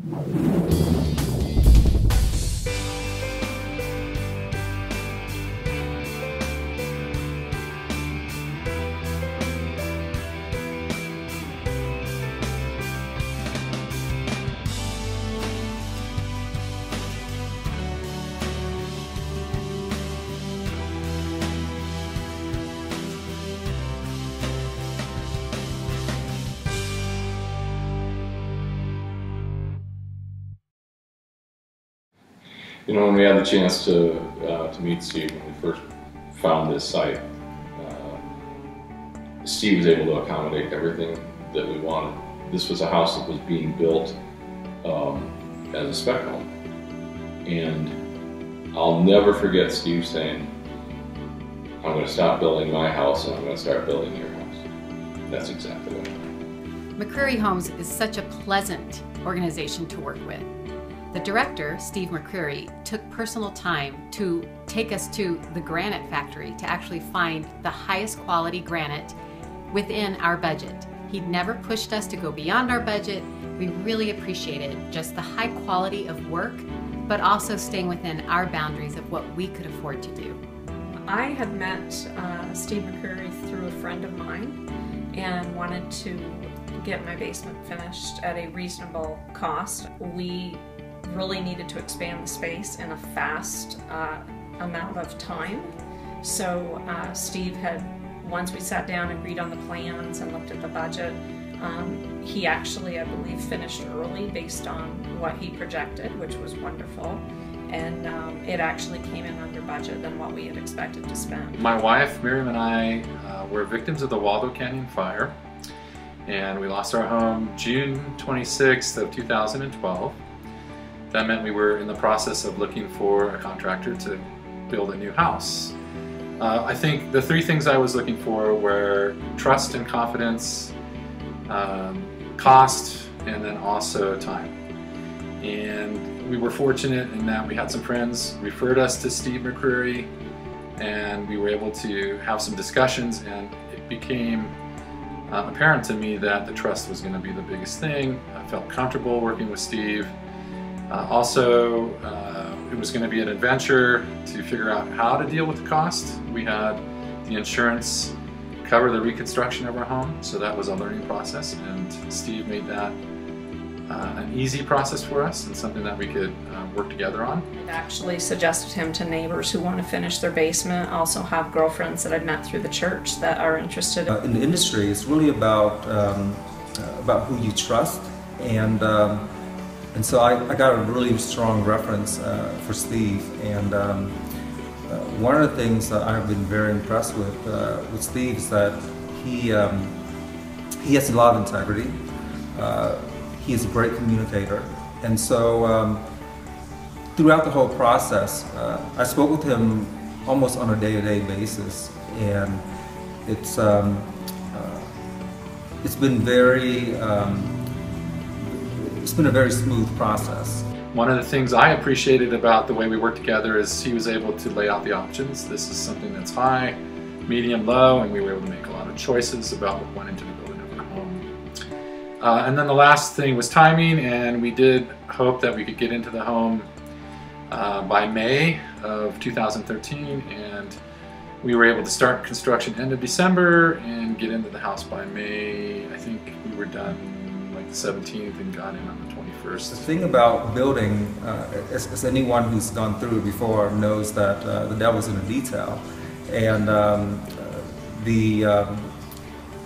You know, when we had the chance to meet Steve when we first found this site, Steve was able to accommodate everything that we wanted. This was a house that was being built as a spec home. And I'll never forget Steve saying, "I'm going to stop building my house and I'm going to start building your house." That's exactly what happened. McCreery Homes is such a pleasant organization to work with. The director, Steve McCreery, took personal time to take us to the granite factory to actually find the highest quality granite within our budget. He'd never pushed us to go beyond our budget. We really appreciated just the high quality of work, but also staying within our boundaries of what we could afford to do. I had met Steve McCreery through a friend of mine and wanted to get my basement finished at a reasonable cost. We really needed to expand the space in a fast amount of time. So Steve had, once we sat down, agreed on the plans and looked at the budget, he actually, I believe, finished early based on what he projected, which was wonderful. And it actually came in under budget than what we had expected to spend. My wife, Miriam, and I were victims of the Waldo Canyon fire, and we lost our home June 26th of 2012. That meant we were in the process of looking for a contractor to build a new house. I think the three things I was looking for were trust and confidence, cost, and then also time. And we were fortunate in that we had some friends referred us to Steve McCreery, and we were able to have some discussions, and it became apparent to me that the trust was going to be the biggest thing. I felt comfortable working with Steve. Also, it was going to be an adventure to figure out how to deal with the cost. We had the insurance cover the reconstruction of our home, so that was a learning process, and Steve made that an easy process for us and something that we could work together on. I actually suggested him to neighbors who want to finish their basement. I also have girlfriends that I've met through the church that are interested. In the industry, it's really about who you trust, and so I got a really strong reference for Steve, and one of the things that I've been very impressed with Steve is that he has a lot of integrity. He is a great communicator, and so throughout the whole process, I spoke with him almost on a day-to-day basis, and it's been a very smooth process. One of the things I appreciated about the way we worked together is he was able to lay out the options. This is something that's high, medium, low, and we were able to make a lot of choices about what went into the building of our home. And then the last thing was timing, and we did hope that we could get into the home by May of 2013, and we were able to start construction end of December and get into the house by May. I think we were done like the 17th and got in on the 21st. The thing about building, as anyone who's gone through it before knows, that the devil's in the detail, and the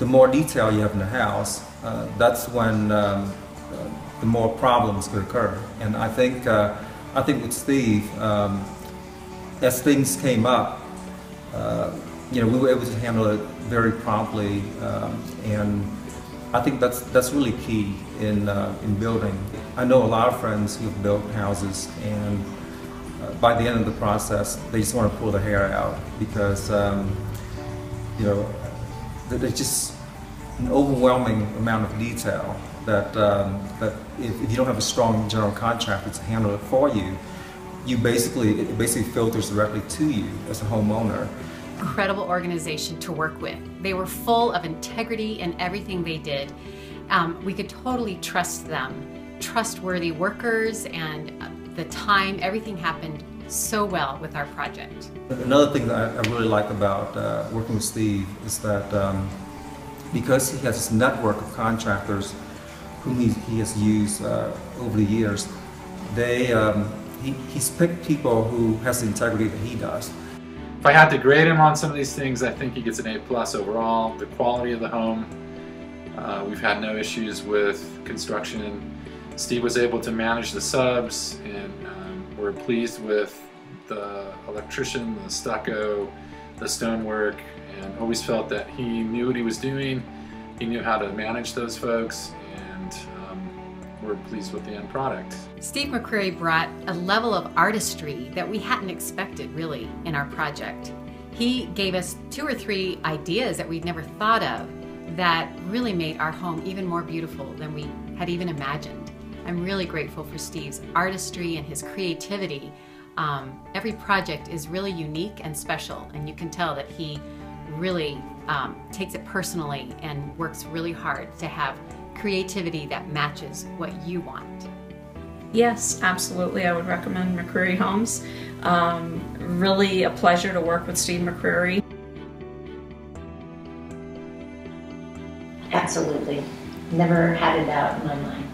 more detail you have in the house, that's when the more problems could occur. And I think with Steve, as things came up, we were able to handle it very promptly, and I think that's really key in building. I know a lot of friends who have built houses, and by the end of the process, they just want to pull their hair out because there's just an overwhelming amount of detail that if you don't have a strong general contractor to handle it for you, it basically filters directly to you as a homeowner. Incredible organization to work with. They were full of integrity in everything they did. We could totally trust them. trustworthy workers, and the time, everything happened so well with our project. Another thing that I really like about working with Steve is that because he has this network of contractors whom he has used over the years, he's picked people who has the integrity that he does. If I had to grade him on some of these things, I think he gets an A+ overall. The quality of the home, we've had no issues with construction. Steve was able to manage the subs, and we're pleased with the electrician, the stucco, the stonework, and always felt that he knew what he was doing. He knew how to manage those folks, and we're pleased with the end product. Steve McCreery brought a level of artistry that we hadn't expected really in our project. He gave us 2 or 3 ideas that we'd never thought of that really made our home even more beautiful than we had even imagined. I'm really grateful for Steve's artistry and his creativity. Every project is really unique and special, and you can tell that he really takes it personally and works really hard to have creativity that matches what you want. Yes, absolutely. I would recommend McCreery Homes. Really a pleasure to work with Steve McCreery. Absolutely. Never had a doubt in my mind.